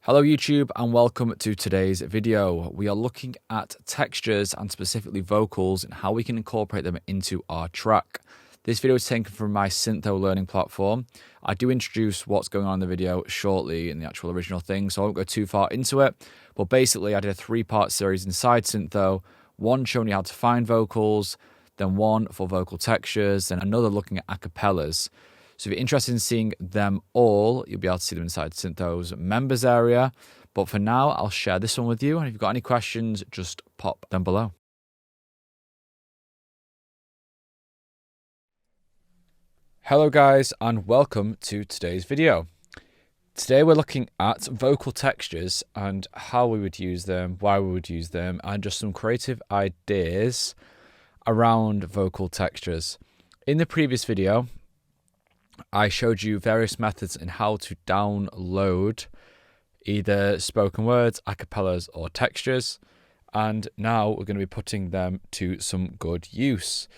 Hello YouTube and welcome to today's video. We are looking at textures and specifically vocals and how we can incorporate them into our track. This video is taken from my SYNTHO learning platform. I do introduce what's going on in the video shortly in the actual original thing, so I won't go too far into it. But basically I did a 3-part series inside SYNTHO, one showing you how to find vocals, then one for vocal textures, and another looking at acapellas. So if you're interested in seeing them all, you'll be able to see them inside SYNTHO's members area. But for now, I'll share this one with you. And if you've got any questions, just pop them below. Hello guys, and welcome to today's video. Today we're looking at vocal textures and how we would use them, why we would use them, and just some creative ideas around vocal textures. In the previous video, I showed you various methods in how to download either spoken words, acapellas, or textures, and now we're going to be putting them to some good use.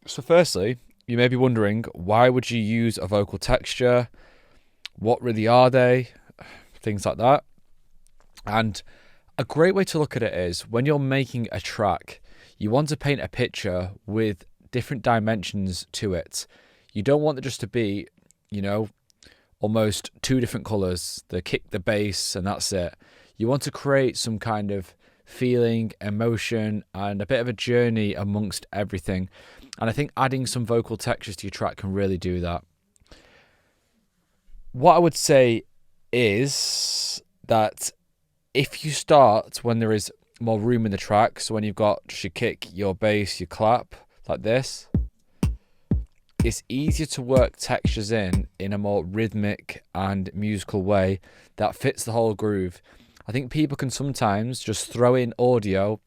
So firstly, you may be wondering, why would you use a vocal texture? What really are they? Things like that. And a great way to look at it is when you're making a track, you want to paint a picture with different dimensions to it. You don't want it just to be, almost two different colours, the kick, the bass, and that's it. You want to create some kind of feeling, emotion, and a bit of a journey amongst everything. And I think adding some vocal textures to your track can really do that. What I would say is that if you start when there is more room in the track, so when you've got just your kick, your bass, your clap, like this, it's easier to work textures in a more rhythmic and musical way that fits the whole groove. I think people can sometimes just throw in audio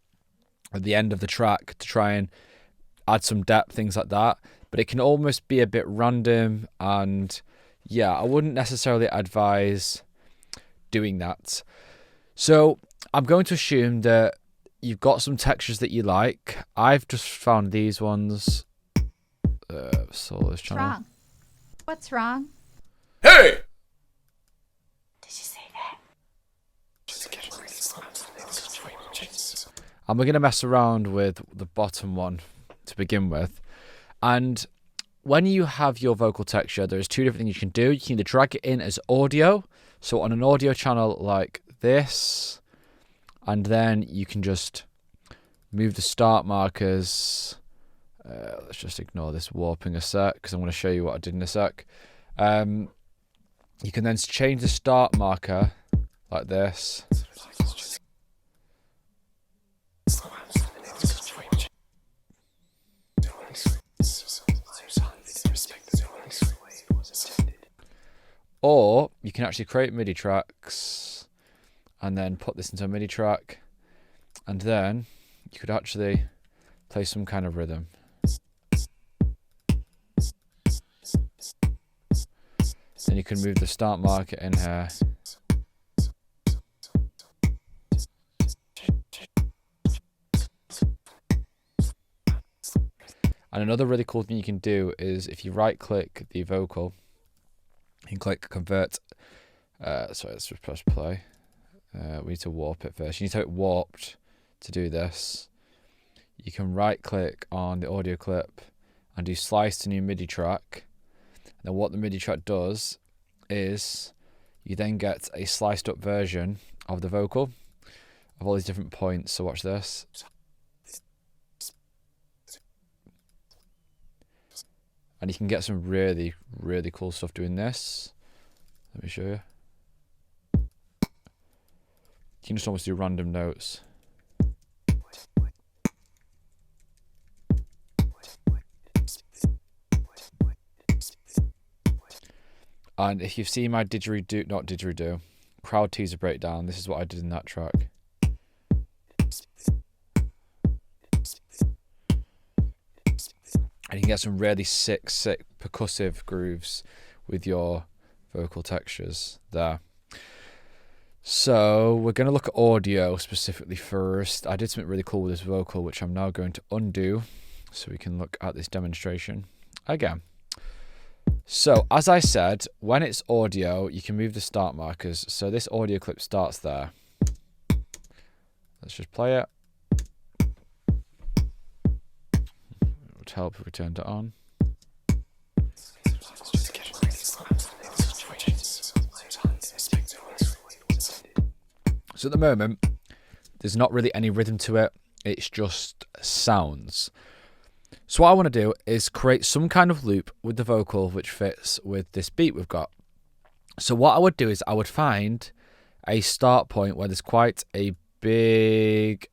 at the end of the track to try and add some depth, things like that, but it can almost be a bit random, and yeah, I wouldn't necessarily advise doing that. So I'm going to assume that you've got some textures that you like. I've just found these ones. Solo's channel. Wrong? What's wrong? Hey! Did you say that? And we're going to mess around with the bottom one to begin with. And when you have your vocal texture, there's two different things you can do. You can either drag it in as audio, so on an audio channel like this, and then you can just move the start markers. Let's just ignore this warping a sec because I'm going to show you what I did in a sec. You can then change the start marker like this. Or you can actually create MIDI tracks and then put this into a MIDI track, and then you could actually play some kind of rhythm. Then you can move the start marker in here. And another really cool thing you can do is if you right click the vocal and click convert, sorry, let's just press play. We need to warp it first. You need to have it warped to do this. You can right click on the audio clip and do slice to new MIDI track. Now what the MIDI track does is you then get a sliced up version of the vocal of all these different points. So watch this. And you can get some really, really cool stuff doing this. Let me show you. You can just almost do random notes. And if you've seen my crowd teaser breakdown, this is what I did in that track. And you can get some really sick percussive grooves with your vocal textures there. So we're going to look at audio specifically first. I did something really cool with this vocal, which I'm now going to undo so we can look at this demonstration again. So as I said, when it's audio, you can move the start markers. So this audio clip starts there. Let's just play it. It would help if we turned it on. So at the moment, there's not really any rhythm to it. It's just sounds. So what I want to do is create some kind of loop with the vocal which fits with this beat we've got. So what I would do is I would find a start point where there's quite a big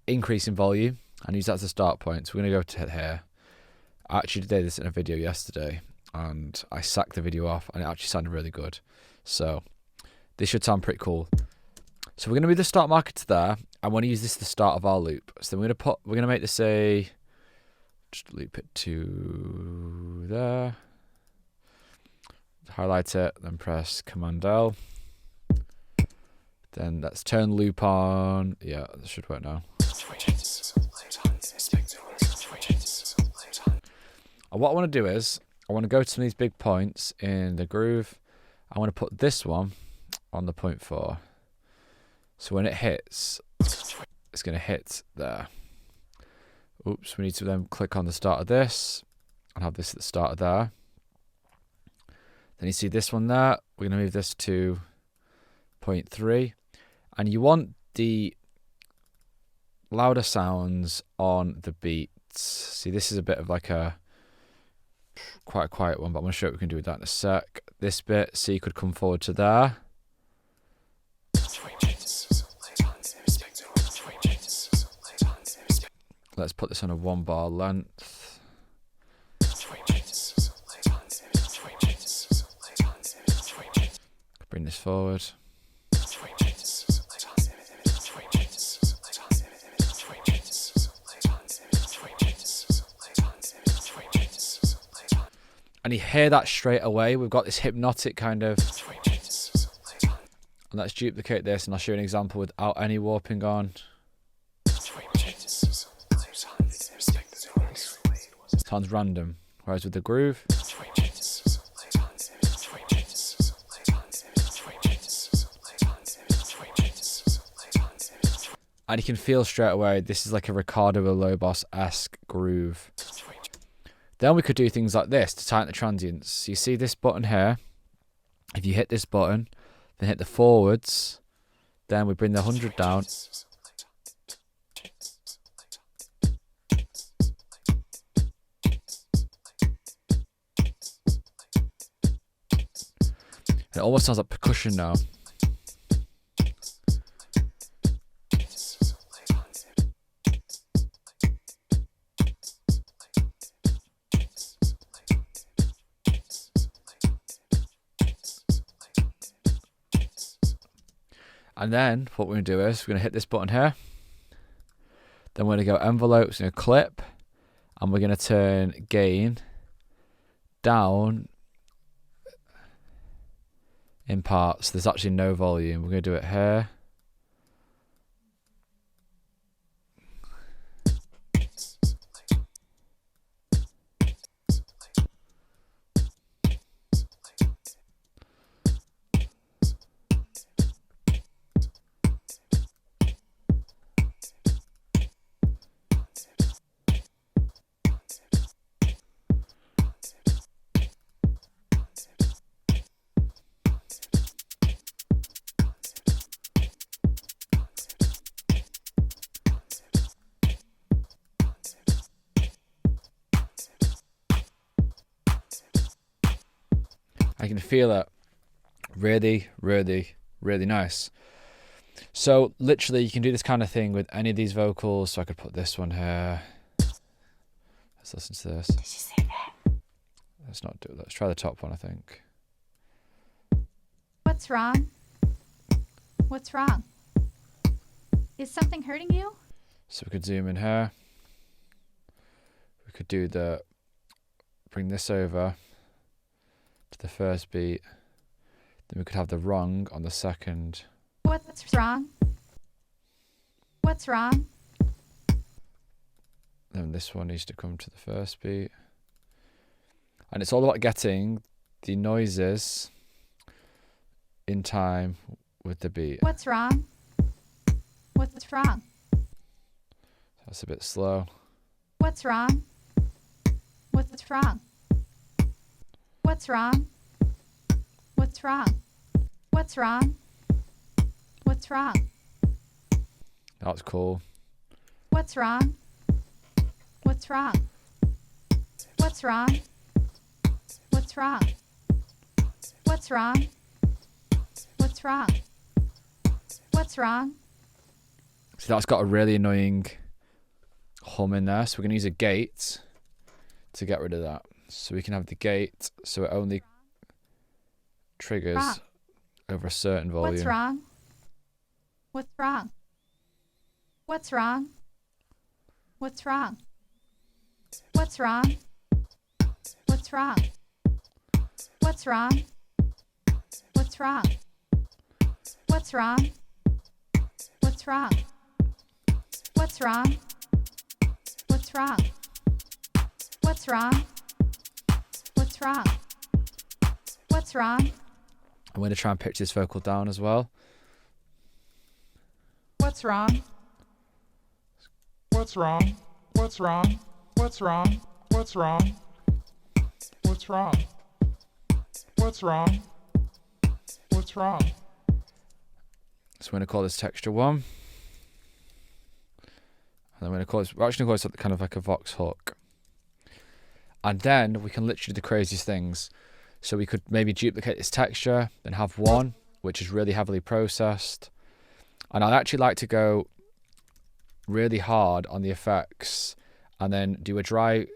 increase in volume and use that as a start point. So we're going to go to here. I actually did this in a video yesterday and I sacked the video off and it actually sounded really good. So this should sound pretty cool. So we're going to move the start marker to there. I want to use this at the start of our loop. So we're going to make this just loop it to there. Highlight it, then press Command L. Then let's turn loop on. Yeah, this should work now. And what I want to do is, I want to go to some of these big points in the groove. I want to put this one on the 0.4. So when it hits, it's going to hit there. Oops, we need to then click on the start of this and have this at the start of there. Then you see this one there. We're going to move this to 0.3. And you want the louder sounds on the beats. See, this is a bit of like quite a quiet one, but I'm going to show you what we can do with that in a sec. This bit, so you could come forward to there. Let's put this on a 1 bar length. Bring this forward. And you hear that straight away. We've got this hypnotic kind of. And let's duplicate this and I'll show you an example without any warping on. Sounds random, whereas with the groove, and you can feel straight away this is like a Ricardo Lobos-esque groove. Then we could do things like this to tighten the transients. You see this button here, if you hit this button, then hit the forwards, then we bring the 100 down. It almost sounds like percussion now. And then what we're going to do is we're going to hit this button here. Then we're going to go envelopes and a clip. And we're going to turn gain down in parts. There's actually no volume. We're going to do it here. I can feel it. Really, really, really nice. So literally you can do this kind of thing with any of these vocals. So I could put this one here. Let's listen to this. Did you say that? Let's not do it. Let's try the top one, I think. What's wrong? What's wrong? Is something hurting you? So we could zoom in here. We could do bring this over to the first beat. Then we could have the wrong on the second. What's wrong? What's wrong? Then this one needs to come to the first beat. And it's all about getting the noises in time with the beat. What's wrong? What's wrong? That's a bit slow. What's wrong? What's wrong? What's wrong? What's wrong? What's wrong? What's wrong? That's cool. What's wrong? What's wrong? What's wrong? What's wrong? What's wrong? What's wrong? What's wrong? So that's got a really annoying hum in there. So we're going to use a gate to get rid of that. So we can have the gate so it only triggers Wrong. over a certain volume. What's wrong? What's wrong? What's wrong? What's wrong? What's wrong? What's wrong? What's wrong? What's wrong? What's wrong? What's wrong? What's wrong? What's wrong? What's wrong? What's wrong? What's wrong? I'm going to try and pitch this vocal down as well. What's wrong? What's wrong? What's wrong? What's wrong? What's wrong? What's wrong? What's wrong? What's wrong? So we're going to call this texture 1. And then we're going to call this, we're actually going to call this kind of like a Vox hook. And then we can literally do the craziest things. So we could maybe duplicate this texture, then have 1, which is really heavily processed. And I'd actually like to go really hard on the effects and then do a dry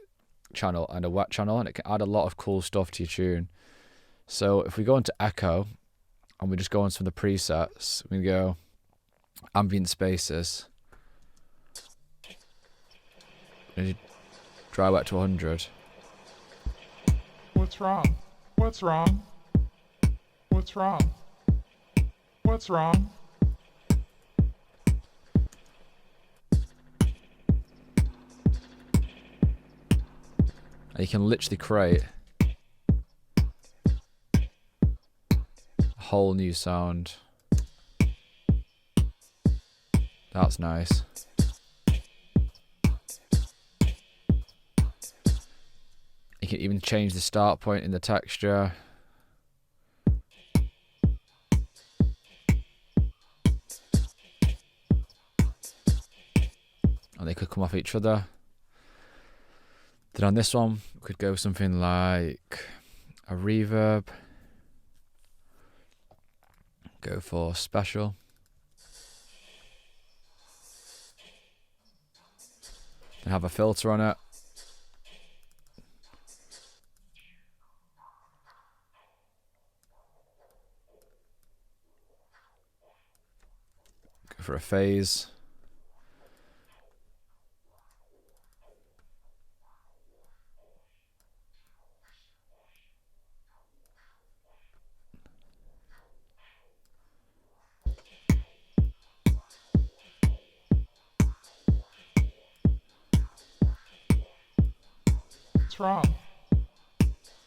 channel and a wet channel, and it can add a lot of cool stuff to your tune. So if we go into echo and we just go on some of the presets, we go ambient spaces, and dry wet to 100. What's wrong? What's wrong? What's wrong? What's wrong? And you can literally create a whole new sound. That's nice. You can even change the start point in the texture. And they could come off each other. Then on this one, we could go something like a reverb. Go for special. And have a filter on it. Go for a phase. What's wrong?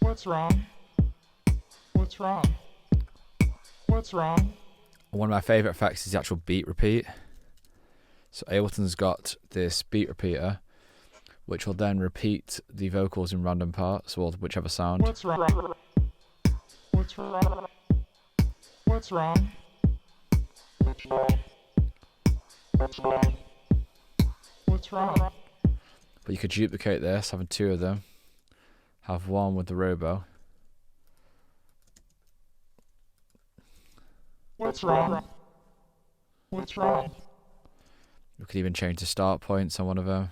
What's wrong? What's wrong? What's wrong? One of my favourite effects is the actual beat repeat. So Ableton's got this beat repeater, which will then repeat the vocals in random parts, or whichever sound. What's wrong? What's wrong? What's wrong? What's wrong? What's wrong? What's wrong? But you could duplicate this, having 2 of them. Have 1 with the robo. What's wrong? What's wrong? We could even change the start points on one of them.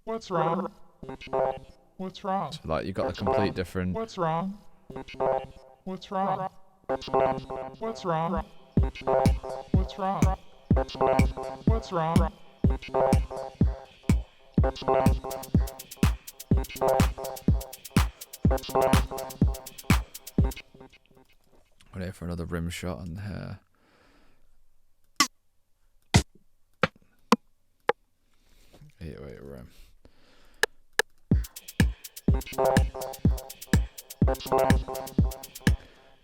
What's wrong? What's wrong? What's wrong? So like you've got the complete different. What's wrong? What's wrong? What's wrong? What's wrong? What's wrong? What's wrong? What's wrong? What's wrong? What's wrong? What's wrong? What's wrong? What's wrong? What's wrong? Wait for another rim shot on here. Wait, rim. What's wrong?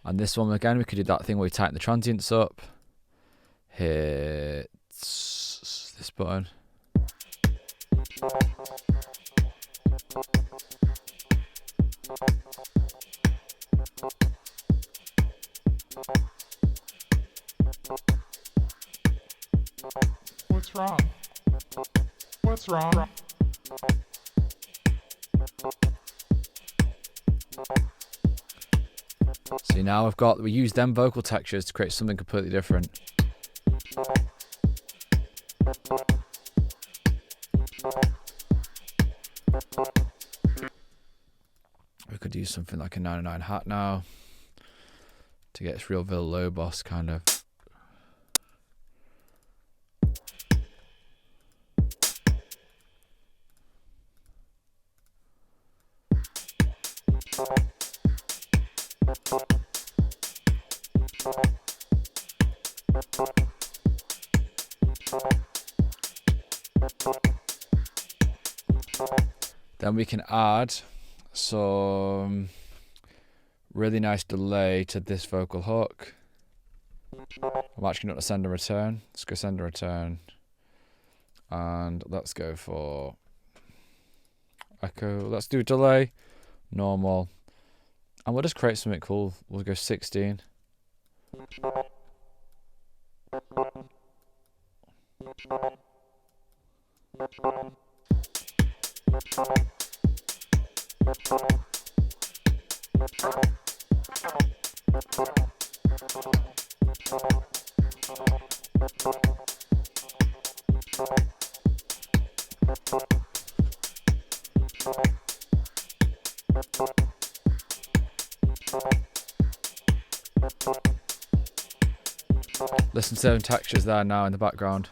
And this one again, we could do that thing where we tighten the transients up. Hit this button. What's wrong? What's wrong? See, now we use them vocal textures to create something completely different. We could use something like a 99 hat now to get its real low boss kind of. Then we can add some really nice delay to this vocal hook. I'm actually going to send and return. Let's go send and return. And let's go for echo. Let's do delay, normal. And we'll just create something cool. We'll go 16. Listen to them textures there now in the background.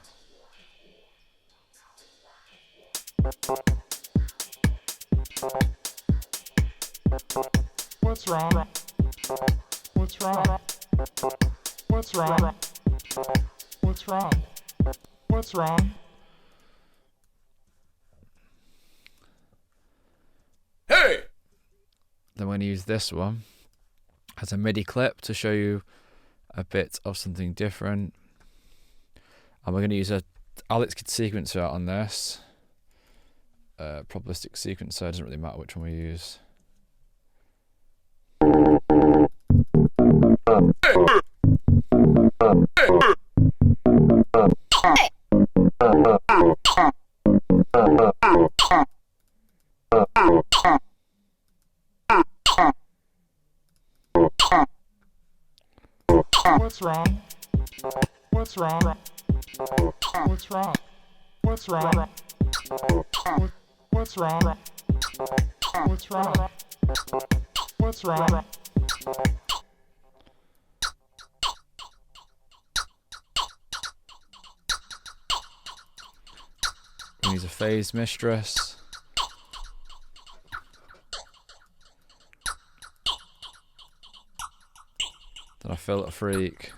What's wrong? What's wrong? What's wrong? What's wrong? What's wrong? Hey! Then we're going to use this one as a MIDI clip to show you a bit of something different. And we're going to use a Alex Kidd sequencer on this. Probabilistic sequencer, doesn't really matter which one we use. What's wrong? What's wrong? What's wrong? What's wrong? What's wrong? What's wrong? What's wrong? We use a phase mistress. Then a filter freak.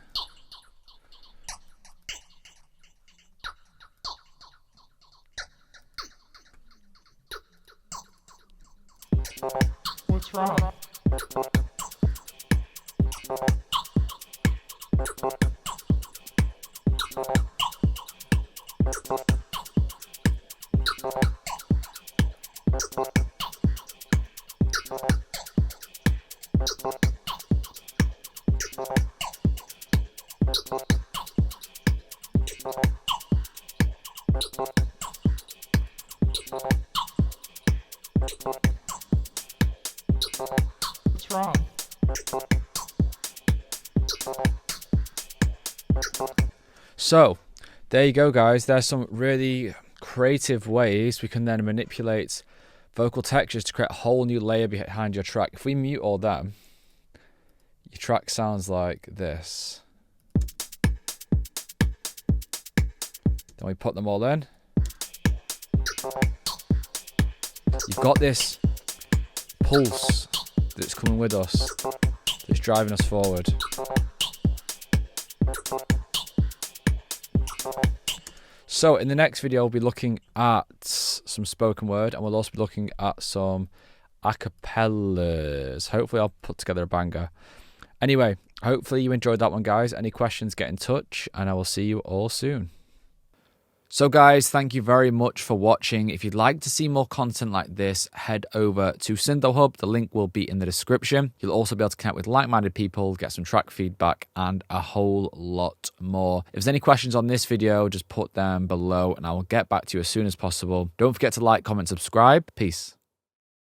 What's wrong? What's wrong? So, there you go, guys. There's some really creative ways we can then manipulate vocal textures to create a whole new layer behind your track. If we mute all them, your track sounds like this. Then we put them all in. You've got this pulse that's coming with us, that's driving us forward. So in the next video, we'll be looking at some spoken word, and we'll also be looking at some acapellas. Hopefully I'll put together a banger. Anyway, hopefully you enjoyed that one, guys. Any questions, get in touch, and I will see you all soon. So guys, thank you very much for watching. If you'd like to see more content like this, head over to SYNTHO Hub. The link will be in the description. You'll also be able to connect with like-minded people, get some track feedback, and a whole lot more. If there's any questions on this video, just put them below and I will get back to you as soon as possible. Don't forget to like, comment, subscribe. Peace.